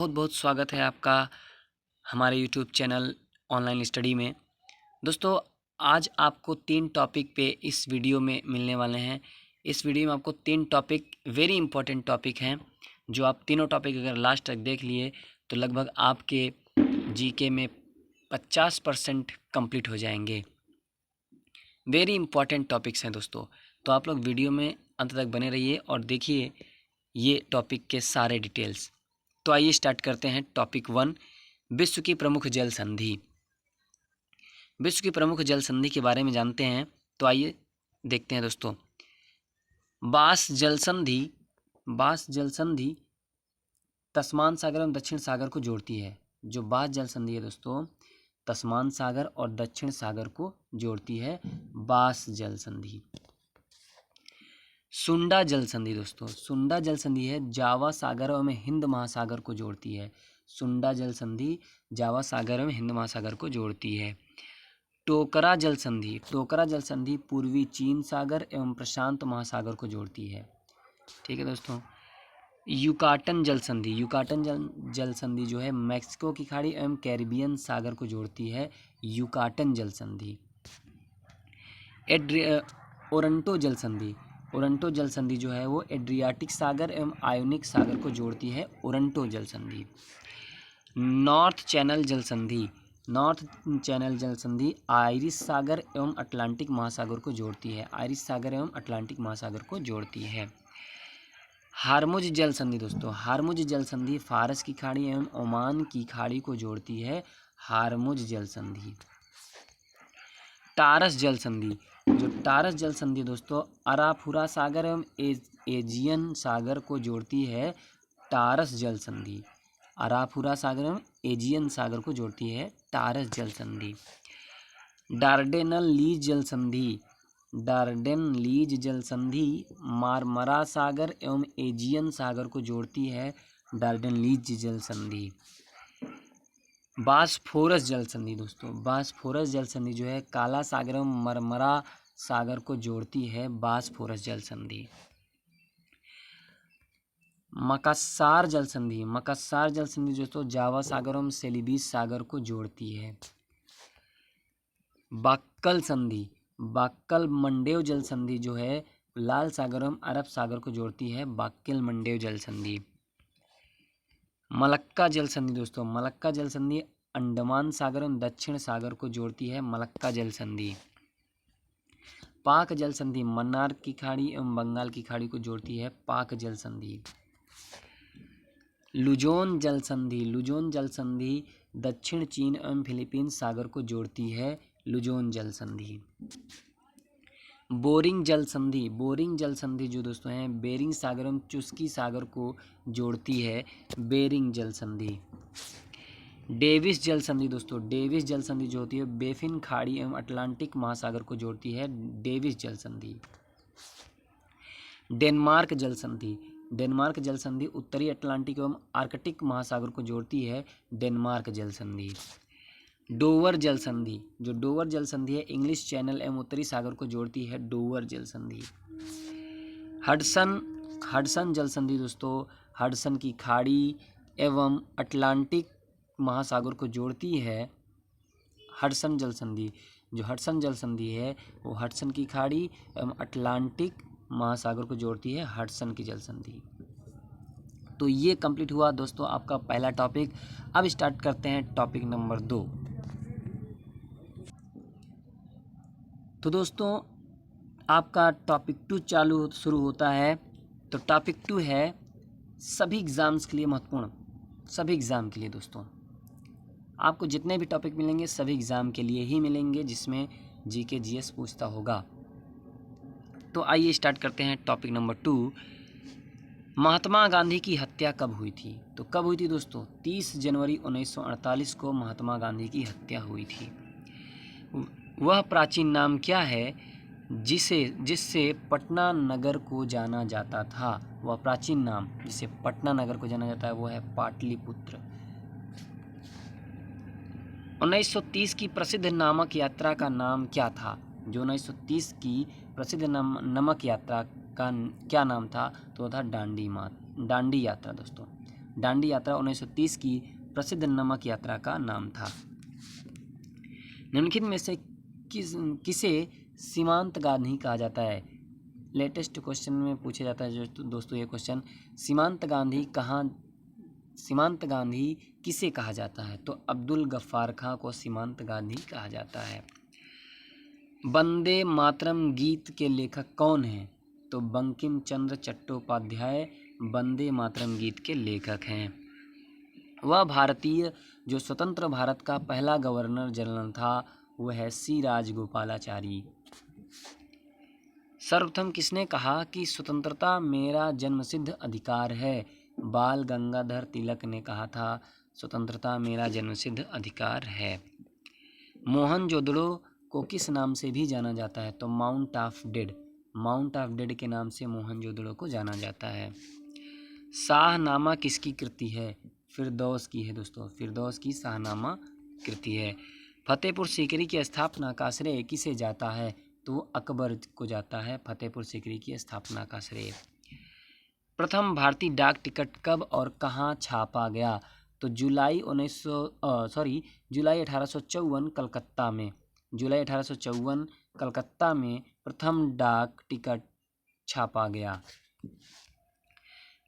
बहुत बहुत स्वागत है आपका हमारे यूट्यूब चैनल ऑनलाइन स्टडी में। दोस्तों, आज आपको 3 टॉपिक पे इस वीडियो में मिलने वाले हैं। इस वीडियो में आपको 3 टॉपिक वेरी इंपॉर्टेंट टॉपिक हैं, जो आप तीनों टॉपिक अगर लास्ट तक देख लिए तो लगभग आपके जीके में 50% कंप्लीट हो जाएंगे। वेरी इंपॉर्टेंट टॉपिक्स हैं दोस्तों, तो आप लोग वीडियो में अंत तक बने रहिए और देखिए ये टॉपिक के सारे डिटेल्स। तो आइए स्टार्ट करते हैं। टॉपिक 1, विश्व की प्रमुख जल संधि। विश्व की प्रमुख जल संधि के बारे में जानते हैं, तो आइए देखते हैं दोस्तों। बास जल संधि तस्मान सागर एवं दक्षिण सागर को जोड़ती है। जो बास जल संधि है दोस्तों, तस्मान सागर और दक्षिण सागर को जोड़ती है, बास जल संधि। सुंडा जल संधि दोस्तों, सुंडा जल संधि है जावा सागर एवं हिंद महासागर को जोड़ती है। सुंडा जल संधि जावा सागर एवं हिंद महासागर को जोड़ती है। टोकरा जल संधि पूर्वी चीन सागर एवं प्रशांत महासागर को जोड़ती है। ठीक है दोस्तों। युकाटन जल संधि जो है मैक्सिको की खाड़ी एवं कैरिबियन सागर को जोड़ती है, युकाटन जल संधि। ओरंटो जल संधि जो है वो एड्रियाटिक सागर एवं आयोनिक सागर को जोड़ती है, ओरंटो जल संधि। नॉर्थ चैनल जल संधि आयरिश सागर एवं अटलांटिक महासागर को जोड़ती है, आयरिश सागर एवं अटलांटिक महासागर को जोड़ती है। हार्मुज जल संधि दोस्तों, हार्मुज जल संधि फारस की खाड़ी एवं ओमान की खाड़ी को जोड़ती है, हार्मुज जल संधि। टारस जल संधि, जो टारस जल संधि दोस्तों अराफुरा सागर एवं एजियन सागर को जोड़ती है, टारस जल संधि। अराफुरा सागर एवं एजियन सागर को जोड़ती है, टारस जल संधि। डार्डेनल लीज जल संधि मारमरा सागर एवं एजियन सागर को जोड़ती है, डार्डेन लीज जल संधि। बासफोरस जल संधि दोस्तों, बासफोरस जल संधि जो है काला सागर एवं मरमरा सागर को जोड़ती है, बासफोरस जल संधि। मकास्सार जल संधि दोस्तों जावा सागर एवं सेलिबीस सागर को जोड़ती है। बाक्कल मंडेव जल संधि जो है लाल सागर एवं अरब सागर को जोड़ती है, बाक्कल मंडेव जल संधि। मलक्का जल संधि दोस्तों, मलक्का जल संधि अंडमान सागर एवं दक्षिण सागर को जोड़ती है, मलक्का जल संधि। पाक जल संधि मन्नार की खाड़ी एवं बंगाल की खाड़ी को जोड़ती है, पाक जल संधि। लुजोन जल संधि दक्षिण चीन एवं फिलीपींस सागर को जोड़ती है, लुजोन जल संधि। बोरिंग जल संधि जो दोस्तों है बेरिंग सागर एवं चुस्की सागर को जोड़ती है, बेरिंग जल संधि। डेविस जल संधि दोस्तों, डेविस जल संधि जो होती है बेफिन खाड़ी एवं अटलांटिक महासागर को जोड़ती है, डेविस जल संधि। डेनमार्क जल संधि उत्तरी अटलांटिक एवं आर्कटिक महासागर को जोड़ती है, डेनमार्क जल संधि। डोवर जल संधि, जो डोवर जल संधि है इंग्लिश चैनल एवं उत्तरी सागर को जोड़ती है, डोवर जल संधि। हडसन जल संधि दोस्तों हडसन की खाड़ी एवं अटलांटिक महासागर को जोड़ती है, हडसन जल संधि। जो हडसन जल संधि है वो हडसन की खाड़ी एवं अटलांटिक महासागर को जोड़ती है, हडसन की जल संधि। तो ये कंप्लीट हुआ दोस्तों आपका पहला टॉपिक। अब स्टार्ट करते हैं टॉपिक नंबर 2। तो दोस्तों आपका टॉपिक 2 शुरू होता है। तो टॉपिक 2 है सभी एग्ज़ाम्स के लिए महत्वपूर्ण, सभी एग्ज़ाम के लिए दोस्तों आपको जितने भी टॉपिक मिलेंगे सभी एग्ज़ाम के लिए ही मिलेंगे, जिसमें जीके जीएस पूछता होगा। तो आइए स्टार्ट करते हैं टॉपिक नंबर 2। महात्मा गांधी की हत्या कब हुई थी? तो कब हुई थी दोस्तों? 30 जनवरी 1948 को महात्मा गांधी की हत्या हुई थी। वह प्राचीन नाम क्या है जिससे पटना नगर को जाना जाता था? वह प्राचीन नाम जिसे पटना नगर को जाना जाता है वो है पाटलिपुत्र। 1930 की प्रसिद्ध नामक यात्रा का नाम क्या था? जो 1930 की प्रसिद्ध नमक यात्रा का क्या नाम था? तो था दांडी यात्रा दोस्तों। दांडी यात्रा 1930 की प्रसिद्ध नमक यात्रा का नाम था। निम्नलिखित में से किसे सीमांत गांधी कहा जाता है? लेटेस्ट क्वेश्चन में पूछा जाता है जो दोस्तों ये क्वेश्चन, सीमांत गांधी किसे कहा जाता है? तो अब्दुल गफ्फार खां को सीमांत गांधी कहा जाता है। वंदे मातरम गीत के लेखक कौन हैं? तो बंकिम चंद्र चट्टोपाध्याय वंदे मातरम गीत के लेखक हैं। वह भारतीय जो स्वतंत्र भारत का पहला गवर्नर जनरल था वह है सी राजगोपालाचारी। सर्वप्रथम किसने कहा कि स्वतंत्रता मेरा जन्मसिद्ध अधिकार है? बाल गंगाधर तिलक ने कहा था स्वतंत्रता मेरा जन्मसिद्ध अधिकार है। मोहनजोदड़ो को किस नाम से भी जाना जाता है? तो माउंट ऑफ डेड के नाम से मोहनजोदड़ो को जाना जाता है। शाहनामा किसकी कृति है? फिरदौस की है दोस्तों, फिरदौस की शाहनामा कृति है। फतेहपुर सीकरी की स्थापना का श्रेय किसे जाता है? तो अकबर को जाता है फतेहपुर सीकरी की स्थापना का श्रेय। प्रथम भारतीय डाक टिकट कब और कहाँ छापा गया? तो जुलाई 1854 कलकत्ता में, जुलाई 1854 कलकत्ता में प्रथम डाक टिकट छापा गया।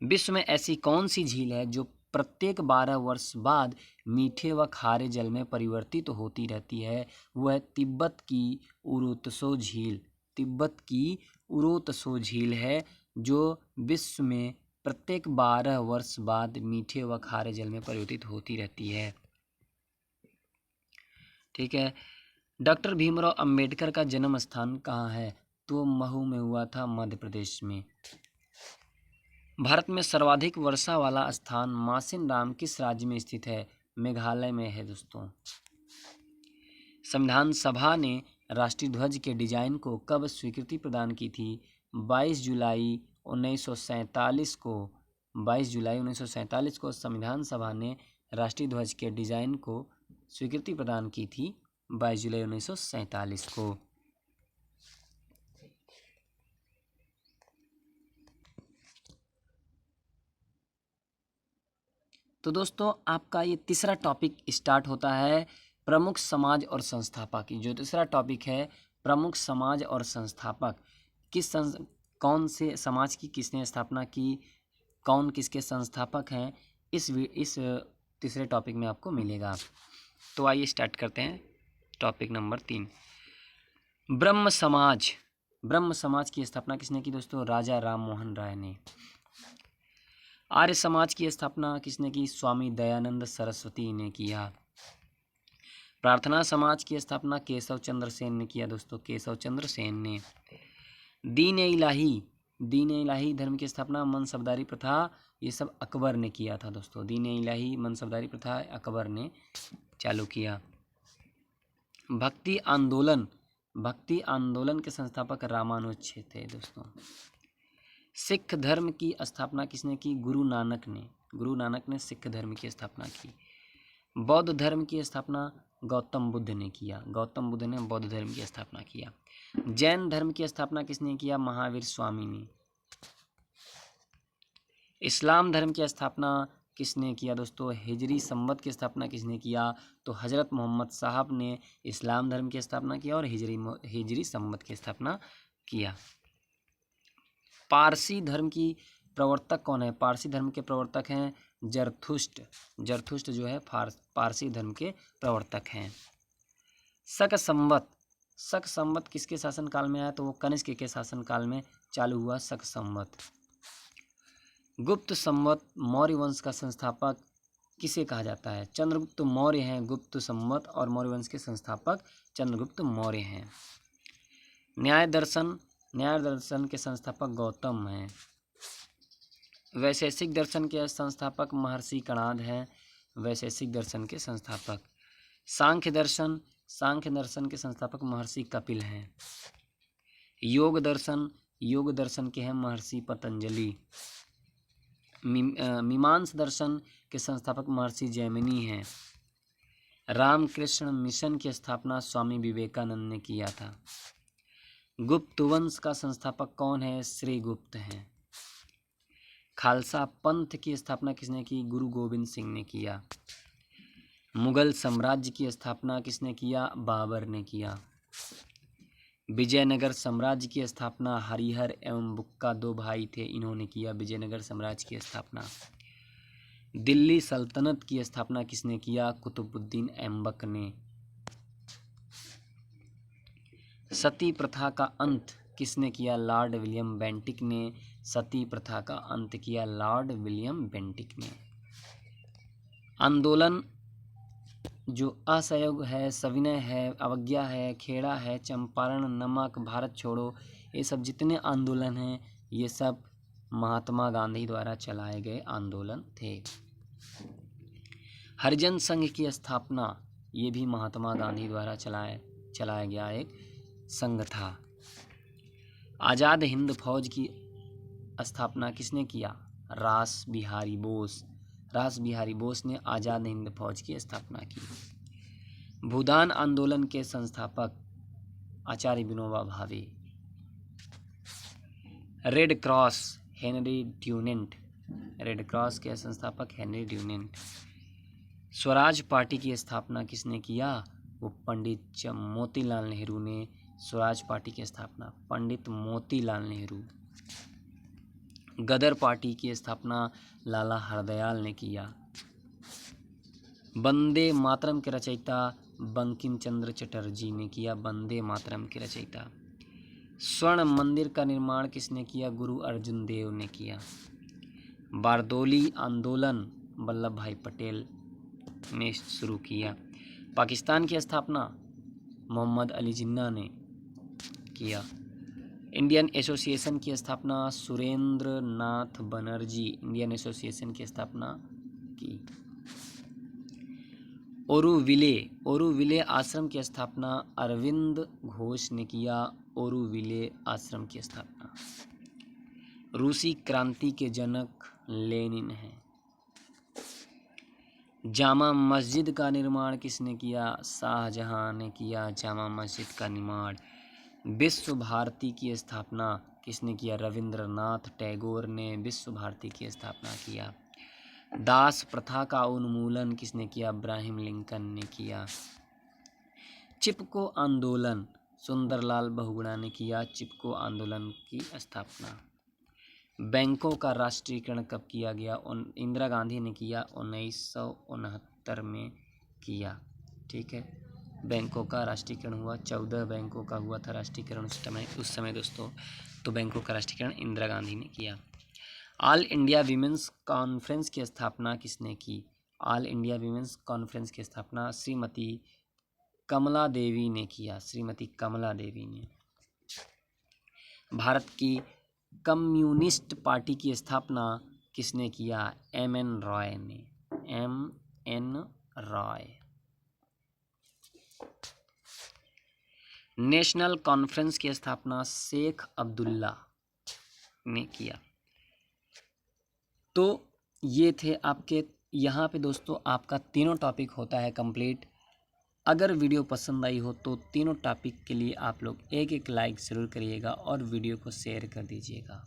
विश्व में ऐसी कौन सी झील है जो प्रत्येक 12 वर्ष बाद मीठे व खारे जल में परिवर्तित होती रहती है? वह तिब्बत की उरोत्सो झील, तिब्बत की उरोत्सो झील है जो विश्व में प्रत्येक 12 वर्ष बाद मीठे व खारे जल में परिवर्तित होती रहती है। ठीक है। डॉक्टर भीमराव अंबेडकर का जन्म स्थान कहाँ है? तो महू में हुआ था, मध्य प्रदेश में। भारत में सर्वाधिक वर्षा वाला स्थान मासिन राम किस राज्य में स्थित है? मेघालय में है दोस्तों। संविधान सभा ने राष्ट्रीय ध्वज के डिजाइन को कब स्वीकृति प्रदान की थी? 22 जुलाई 1947 को, 22 जुलाई 1947 को संविधान सभा ने राष्ट्रीय ध्वज के डिजाइन को स्वीकृति प्रदान की थी, 22 जुलाई 1947 को। तो दोस्तों आपका ये तीसरा टॉपिक स्टार्ट होता है प्रमुख समाज और संस्थापक। जो तीसरा टॉपिक है प्रमुख समाज और संस्थापक, कौन से समाज की किसने स्थापना की, कौन किसके संस्थापक हैं, इस तीसरे टॉपिक में आपको मिलेगा। तो आइए स्टार्ट करते हैं टॉपिक नंबर 3, ब्रह्म समाज। ब्रह्म समाज की स्थापना किसने की दोस्तों? राजा राम मोहन राय ने। आर्य समाज की स्थापना किसने की? स्वामी दयानंद सरस्वती ने किया। प्रार्थना समाज की स्थापना केशव चंद्र सेन ने किया दोस्तों, केशव चंद्र सेन ने। दीन इलाही धर्म की स्थापना, मनसबदारी प्रथा, ये सब अकबर ने किया था दोस्तों। दीन इलाही मनसबदारी प्रथा अकबर ने चालू किया। भक्ति आंदोलन के संस्थापक रामानुज थे दोस्तों। सिख धर्म की स्थापना किसने की? गुरु नानक ने सिख धर्म की स्थापना की। बौद्ध धर्म की स्थापना गौतम बुद्ध ने किया, गौतम बुद्ध ने बौद्ध धर्म की स्थापना किया। जैन धर्म की स्थापना किसने किया? महावीर स्वामी ने। इस्लाम धर्म की स्थापना किसने किया दोस्तों? हिजरी संवत की स्थापना किसने किया? तो हजरत मोहम्मद साहब ने इस्लाम धर्म की स्थापना किया और हिजरी संवत की स्थापना किया। पारसी धर्म की प्रवर्तक कौन है? पारसी धर्म के प्रवर्तक हैं जरथुष्ट जो है पारसी धर्म के प्रवर्तक हैं। शक संवत किसके शासनकाल में आया? तो वो कनिष्क के शासनकाल में चालू हुआ शक संवत। गुप्त संवत मौर्य वंश का संस्थापक किसे कहा जाता है? चंद्रगुप्त मौर्य हैं गुप्त संवत और मौर्य वंश के संस्थापक चंद्रगुप्त मौर्य हैं। न्याय दर्शन के संस्थापक गौतम हैं। वैशेषिक दर्शन के संस्थापक महर्षि कणाद हैं, वैशेषिक दर्शन के संस्थापक। सांख्य दर्शन के संस्थापक महर्षि कपिल हैं। योग दर्शन के हैं महर्षि पतंजलि। मीमांस दर्शन के संस्थापक महर्षि जैमिनी हैं। रामकृष्ण मिशन की स्थापना स्वामी विवेकानंद ने किया था। गुप्त वंश का संस्थापक कौन है? श्री गुप्त हैं। खालसा पंथ की स्थापना किसने की? गुरु गोविंद सिंह ने किया। मुगल साम्राज्य की स्थापना किसने किया? बाबर ने किया। विजयनगर साम्राज्य की स्थापना हरिहर एवं बुक्का 2 भाई थे, इन्होंने किया विजयनगर साम्राज्य की स्थापना। दिल्ली सल्तनत की स्थापना किसने किया? कुतुबुद्दीन ऐबक ने। सती प्रथा का अंत किसने किया? लॉर्ड विलियम बेंटिक ने सती प्रथा का अंत किया, लॉर्ड विलियम बेंटिक ने। आंदोलन जो असहयोग है, सविनय है, अवज्ञा है, खेड़ा है, चंपारण, नमक, भारत छोड़ो, ये सब जितने आंदोलन हैं ये सब महात्मा गांधी द्वारा चलाए गए आंदोलन थे। हरिजन संघ की स्थापना ये भी महात्मा गांधी द्वारा चलाया गया एक संघ था। आज़ाद हिंद फौज की स्थापना किसने किया? रास बिहारी बोस। रास बिहारी बोस ने आज़ाद हिंद फौज की स्थापना की। भूदान आंदोलन के संस्थापक आचार्य Vinoba Bhave. Red cross Henry Dunant. Red cross के संस्थापक हेनरी ड्यूनेंट। स्वराज पार्टी की स्थापना किसने किया? वो पंडित मोतीलाल नेहरू ने स्वराज पार्टी की स्थापना, पंडित मोतीलाल नेहरू। गदर पार्टी की स्थापना लाला हरदयाल ने किया। वंदे मातरम के रचयिता बंकिम चंद्र चटर्जी ने किया, वंदे मातरम के रचयिता। स्वर्ण मंदिर का निर्माण किसने किया? गुरु अर्जुन देव ने किया। बारदोली आंदोलन वल्लभ भाई पटेल ने शुरू किया। पाकिस्तान की स्थापना मोहम्मद अली जिन्ना ने किया। इंडियन एसोसिएशन की स्थापना सुरेंद्र नाथ बनर्जी, इंडियन एसोसिएशन की स्थापना की। ओरुविले आश्रम की स्थापना अरविंद घोष ने किया, ओरुविले आश्रम की स्थापना। रूसी क्रांति के जनक लेनिन हैं। जामा मस्जिद का निर्माण किसने किया? शाहजहां ने किया जामा मस्जिद का निर्माण। विश्व भारती की स्थापना किसने किया? रविंद्रनाथ टैगोर ने विश्व भारती की स्थापना किया। दास प्रथा का उन्मूलन किसने किया? अब्राहम लिंकन ने किया। चिपको आंदोलन सुंदरलाल बहुगुणा ने किया, चिपको आंदोलन की स्थापना। बैंकों का राष्ट्रीयकरण कब किया गया? इंदिरा गांधी ने किया, 1969 में किया। ठीक है, बैंकों का राष्ट्रीयकरण हुआ, 14 बैंकों का हुआ था राष्ट्रीयकरण उस समय दोस्तों। तो बैंकों का राष्ट्रीयकरण इंदिरा गांधी ने किया। ऑल इंडिया वीमेंस कॉन्फ्रेंस की स्थापना किसने की? ऑल इंडिया वीमेंस कॉन्फ्रेंस की स्थापना श्रीमती कमला देवी ने किया, श्रीमती कमला देवी ने। भारत की कम्युनिस्ट पार्टी की स्थापना किसने किया? एम.एन. रॉय ने, एम.एन. रॉय। नेशनल कॉन्फ्रेंस की स्थापना शेख अब्दुल्ला ने किया। तो ये थे आपके यहाँ पे दोस्तों, आपका तीनों टॉपिक होता है कंप्लीट। अगर वीडियो पसंद आई हो तो तीनों टॉपिक के लिए आप लोग एक एक लाइक ज़रूर करिएगा और वीडियो को शेयर कर दीजिएगा।